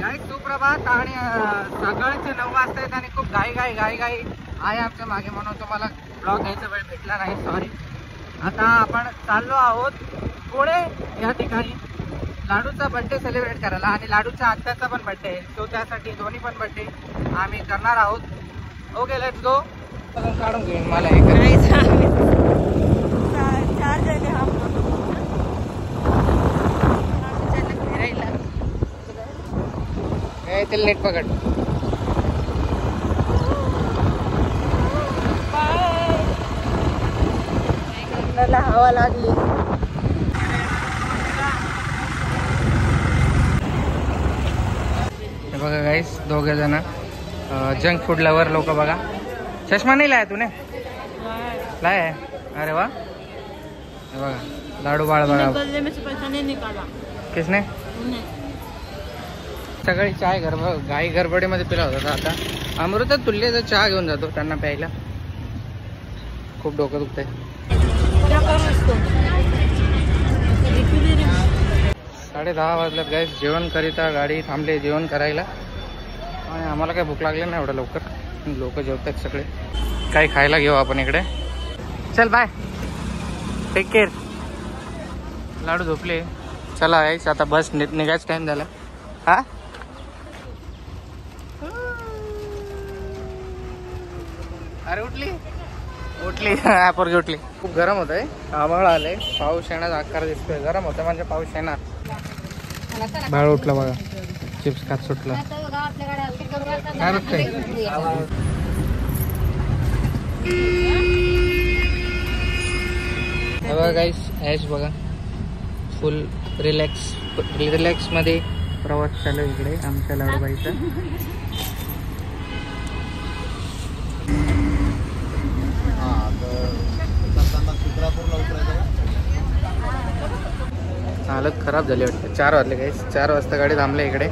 गाईस सुप्रभात आणि सकाळचे 9 वाजता आहेत आणि खूप घाई आहे आमच्या मागे, म्हणून तुम्हाला ब्लॉग घ्यायचा वेळ भेटला नाही, सॉरी. आता आपण चाललो आहोत पुणे या ठिकाणी लाडूचा बर्थडे सेलिब्रेट करायला आणि लाडूच्या आत्याचा पण बर्थडे आहे, तो त्यासाठी दोन्ही पण बर्थडे आम्ही करणार आहोत. Okay let's go. काढून घेईन मला हे फिरायला नेट पकड. हवा लागली. बघा गाईस, दोघे जण जंक फूड लवर लोक. बघा, चष्मा नाही लाया तूने? लाया है? अरे वाह. बघा लाडू बाळ बघा. किसने? सकाळी चाय घाई गडबडीमध्ये पिला होता. आता अमृता तुल्यचा चहा घेऊन जातो त्यांना प्यायला. खूप डोकं दुखतंय. 10:30 वाजल्यात गाईस. जेवण करिता गाडी थांबली जेवण करायला आणि आम्हाला काही भूक लागली नाही एवढं लवकर. लोक जेवतात सगळे. काही खायला घेऊ आपण इकडे. चल बाय, टेक केअर. लाडू झोपले. चला गाईस, आता बस निघायचं टाइम झाला. हा अरे उठली पोरगी उठली. खूप गरम होत आहे. आभाळ आलंय, पाऊस येण्याचा आकार दिसतोय. गरम होतं म्हणजे पाऊस येणार. बाळ उठलं बघा, चिप्स खात सुटलं. बघा गाईस, ऐश बघा, फुल रिलॅक्स मध्ये प्रवास चालू इकडे आमच्या लाडूबाईचा. हालत खराब झाली वाटतं. 4 वाजले गाईस. 4 वाजता गाडी थांबली इकडे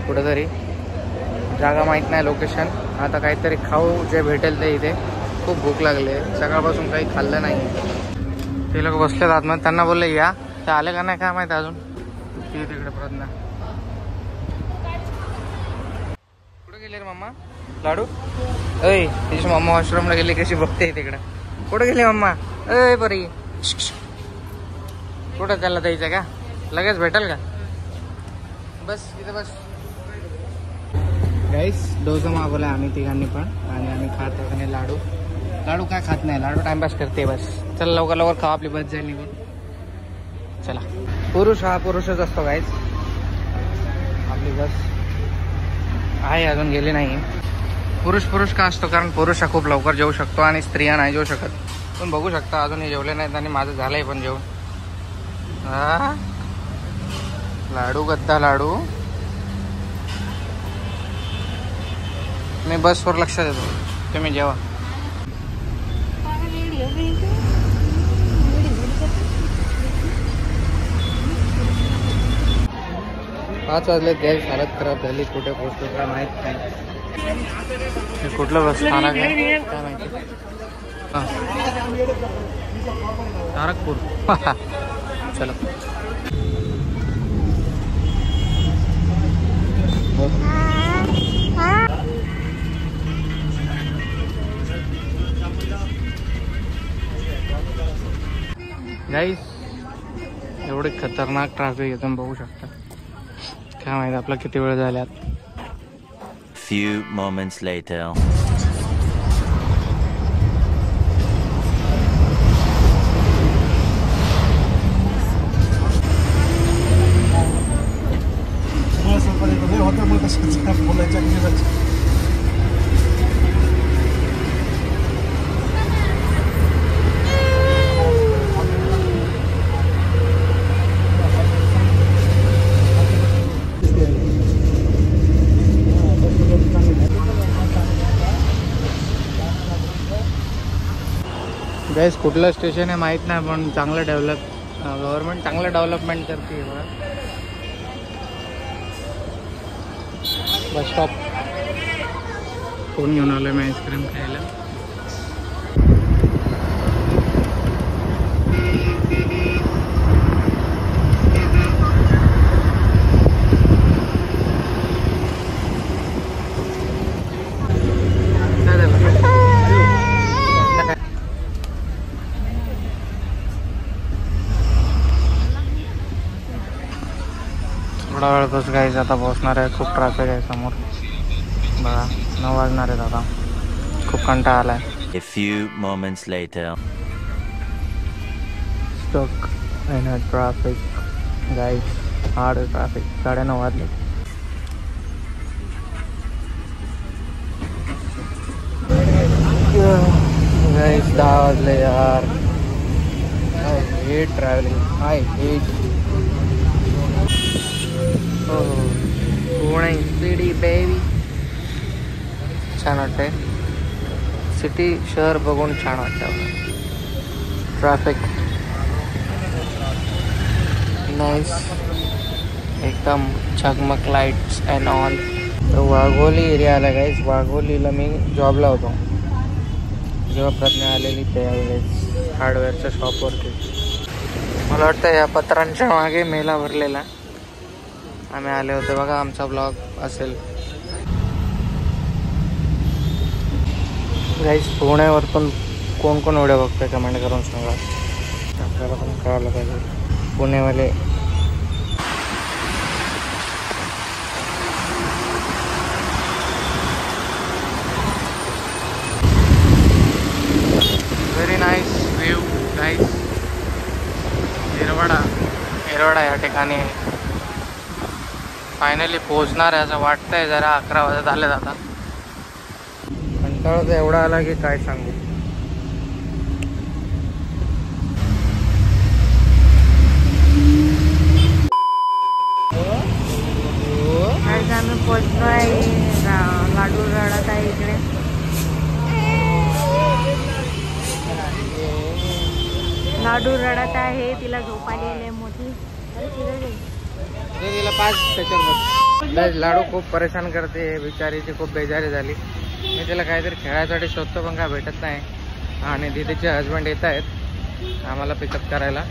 कुठंतरी. जागा माहीत नाही, लोकेशन. आता काहीतरी खाऊ जे भेटेल ते इथे. खूप भूक लागली आहे, सकाळपासून काही खाल्लं नाही. ते लोक बसलेत आतमध्ये, त्यांना बोलले या. ते आले का नाही काय माहिती अजून. ती तिकडे प्रज्ञा. कुठे गेले रे मम्मा? लाडू अय, तिची मम्मा वॉशरूमला गेली. कशी बघते तिकडे. कुठे गेली मम्मा? अय बरी. कुठं त्याला द्यायचं का? लगेच भेटेल का? बस इथे बस. गाईस, डोसा मागवला आम्ही तिघांनी पण आणि आम्ही खात आणि लाडू काय खात नाही. लाडू टाइमपास करते बस. चला लवकर खाऊ, आपली बस जाईल निघून. चला. पुरुष हा पुरुषच असतो गाईस. आपली बस आहे अजून गेली नाही. पुरुष का असतो? कारण पुरुष हा खूप लवकर जेवू शकतो आणि स्त्रिया नाही जेवू शकत. पण बघू शकता अजूनही जेवले नाहीत आणि माझं झालंय पण जेवण. लाडू गद्दा लाडू. मी बसवर लक्ष देतो, तुम्ही जेवा. पाच वाजले. गॅस हालत खराब झाली. कुठे पोहोचतो काय माहित नाही. कुठलं बस स्थानक आहे काय माहिती. तारकपूर. चलो. गाईस, एवढे खतरनाक ट्रॅफिक एकदम बघू शकता. काय माहिती आपला किती वेळ झाल्यात. Few moments later. गाईस, कुठलं स्टेशन आहे माहीत नाही, पण चांगलं गव्हर्नमेंट चांगलं डेव्हलपमेंट करते. Bus stop. फोन घेऊन आलो मी आईस्क्रीम खायला. ऑलमोस्ट गाईज आता पोहोचणार आहे. खूप ट्रॅफिक आहे समोर बघा. 9 वाजणार आहेत आता. खूप कंटाळा आला आहे. A few moments later. Stuck in traffic guys. Hard traffic. 9:30 वाजले. गाईज 10 वाजले यार. I hate travelling. I hate. Pune city baby. छान वाटतंय. सिटी शहर बघून छान वाटतं. ट्रॅफिक नाईस एकदम झगमग lights and all. Wagholi area आला गाईज. वाघोलीला मी जॉबला होतो जेव्हा प्रज्ञा आलेली त्यावेळेस हार्डवेअरच्या शॉपवरती. मला वाटतं या पत्रांच्या मागे मेला भरलेला आम्ही आले होते बघा. आमचा ब्लॉग असेल गाईज. पुण्यावरतून कोण कोण व्हिडिओ बघतोय कमेंट करून सांगा. आपल्याला पण कळायला पाहिजे. पुणेवाले व्हेरी नाईस व्ह्यू गाईज. हिरवडा या ठिकाणी फायनली पोहोचणार आहे असं वाटतंय. जरा 11 वाजत आले आता. कंटाळा तर एवढा आला की काय सांगू. आम्ही पोचलोय. लाडू रडत आहे इकडे. लाडू रडत आहे. तिला झोप आलेली आहे मोठी. तिला 5 त्याच्यावर लाडू खूप परेशान करते. बिचारीची खूप बेजारी झाली. मी तिला काहीतरी खेळायसाठी शोधतो पण काय भेटत नाही. आणि दीदीचे हजबंड येत आहेत आम्हाला पिकअप करायला.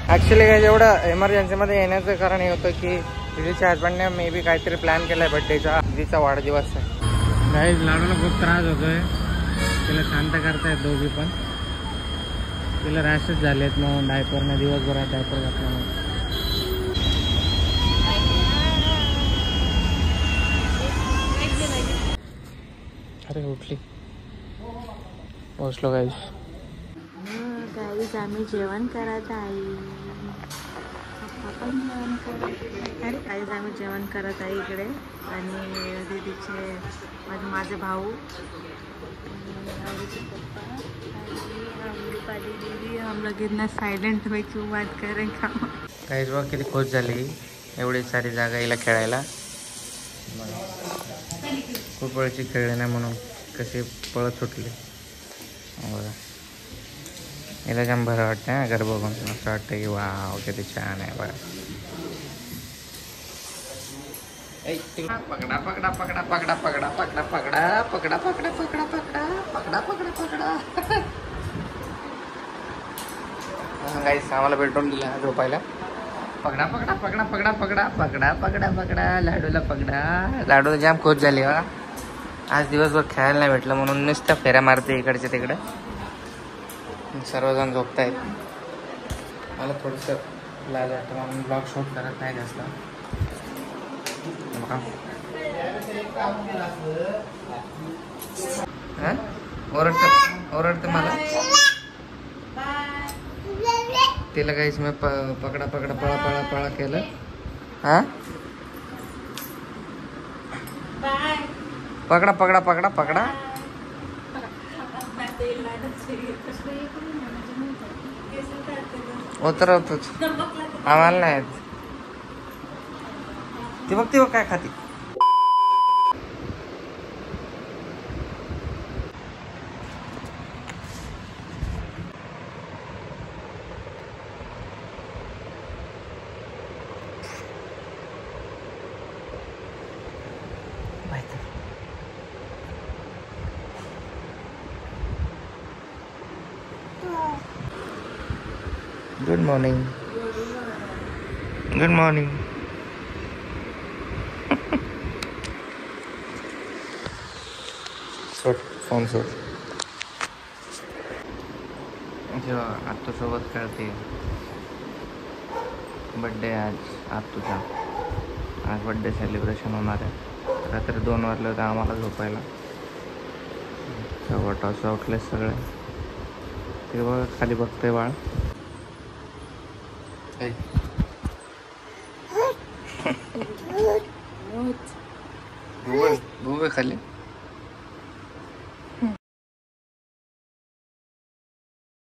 ॲक्च्युली काय एवढं एमर्जन्सीमध्ये येण्याचं कारण हे होतं की दीदीच्या हजबंडने मे बी काहीतरी प्लॅन केला आहे बड्डेचा. दीदीचा वाढदिवस आहे. गाईज लाडूला खूप त्रास होतोय. तिला शांत करतायत दोघी पण. तिला रॅशेस झालेत मग डायपरने दिवसभरात डायपर घातल्यामुळे. अरे उठली. पोचलो गाईज. गाईज आम्ही जेवण करत आहे. पप्पा पण जेवण करत. अरे गाईज आम्ही जेवण करत आहे इकडे. आणि दीदीचे माझे भाऊ पप्पा आणि दीदी हम लोग इतना साइलेंट में क्यों बात करें का. गाईज बघ किती खुश झाली. एवढी सारी जागा हिला खेळायला. खूप वेळची खेळली नाही म्हणून कशी पळत सुटली बघा. हिला जाम बरं वाटतं ना घर बघून. असं वाटतं की वाव किती छान आहे बघा. पकडा पकडा पकडा पकडा पकडा पकडा पकडा पकडा पकडा पकडा पकडा पकडा पकडा पकडा. गाईस आम्हाला बेडरूम दिला झोपायला. पकडा पकडा पकडा पकडा पकडा पकडा पकडा पकडा. लाडूला पकडा. लाडू जाम खुश झाली बघा. आज दिवसभर खेळायला नाही भेटलं म्हणून नुसतं फेऱ्या मारते इकडचे तिकडे. सर्वजण झोपतायत. मला थोडंसं लाज वाटतं म्हणून ब्लॉग शूट करत नाही जास्त. ओरडते मला. तिला काहीच मी पकडा पकडा पळा पळा पळा केलं. हा पकडा पकडा पकडा पकडा. उतरवतोच आम्हाला नाही. ती बघ काय खाती. Good morning. Good morning. सोड फोन सोड. जेव्हा आत्तूसोबत खेळते. बड्डे आज आत्तूचा. आज बड्डे सेलिब्रेशन होणार आहे. रात्री 2 वाजले होते आम्हाला झोपायला. 1:15 वाजता उठले सगळे. ते बघा खाली बघतंय बाळ. भूक आहे खाली.